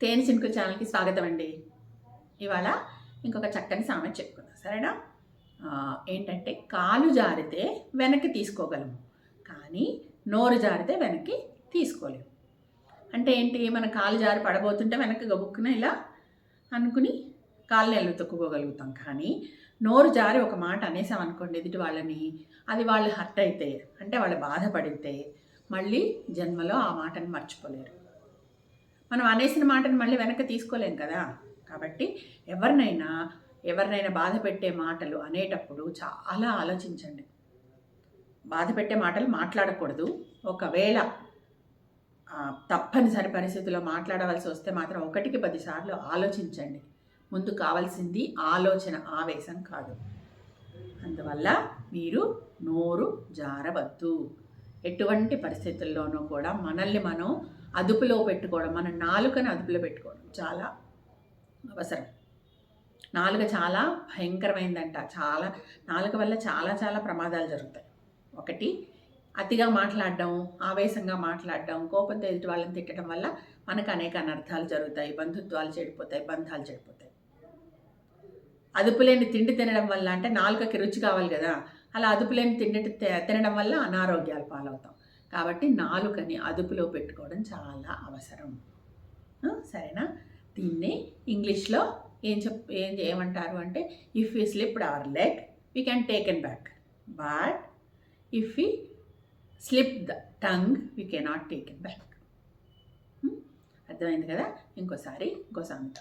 తేనె చినుకుల ఛానల్కి స్వాగతం అండి. ఇవాళ ఇంకొక చక్కని సామెత చెప్పుకుందాం, సరేనా? ఏంటంటే, కాలు జారితే వెనక్కి తీసుకోగలము, కానీ నోరు జారితే వెనక్కి తీసుకోలేము. అంటే ఏంటి? మన కాలు జారి పడబోతుంటే వెనక్కి గబుక్కున ఇలా అనుకుని కాళ్ళని ఎల్లు తొక్కుకోగలుగుతాం, కానీ నోరు జారి ఒక మాట అనేసాం అనుకోండి ఎదుటి వాళ్ళని, అది వాళ్ళు హర్ట్ అయితే, అంటే వాళ్ళు బాధపడితే మళ్ళీ జన్మలో ఆ మాటని మర్చిపోలేరు. మనం అనేసిన మాటను మళ్ళీ వెనక్కి తీసుకోలేం కదా. కాబట్టి ఎవరినైనా బాధ పెట్టే మాటలు అనేటప్పుడు చాలా ఆలోచించండి. బాధ పెట్టే మాటలు మాట్లాడకూడదు. ఒకవేళ తప్పనిసరి పరిస్థితుల్లో మాట్లాడవలసి వస్తే మాత్రం 1కి 10 సార్లు ఆలోచించండి. ముందు కావాల్సింది ఆలోచన, ఆవేశం కాదు. అందువల్ల మీరు నోరు జారవద్దు. ఎటువంటి పరిస్థితుల్లోనూ కూడా మనల్ని మనం అదుపులో పెట్టుకోవడం, మన నాలుకను అదుపులో పెట్టుకోవడం చాలా అవసరం. నాలుక చాలా భయంకరమైందంట. నాలుక వల్ల చాలా ప్రమాదాలు జరుగుతాయి. ఒకటి, అతిగా మాట్లాడడం, ఆవేశంగా మాట్లాడడం, కోపంతో ఎదుటి వాళ్ళని తిట్టడం వల్ల మనకు అనేక అనర్థాలు జరుగుతాయి. బంధుత్వాలు చెడిపోతాయి, బంధాలు చెడిపోతాయి. అదుపులేని తిండి తినడం వల్ల, అంటే నాలుకకి రుచి కావాలి కదా, అలా అదుపులేని తిండి తినడం వల్ల అనారోగ్యాలు పాలవుతాం. కాబట్టి నాలుకని అదుపులో పెట్టుకోవడం చాలా అవసరం, సరేనా? దీన్ని ఇంగ్లీష్లో ఏమంటారు అంటే, if you slipped hour leg we can taken back, but if you slip the tongue we cannot taken back. అర్థమైంది కదా? ఇంకో సామెత.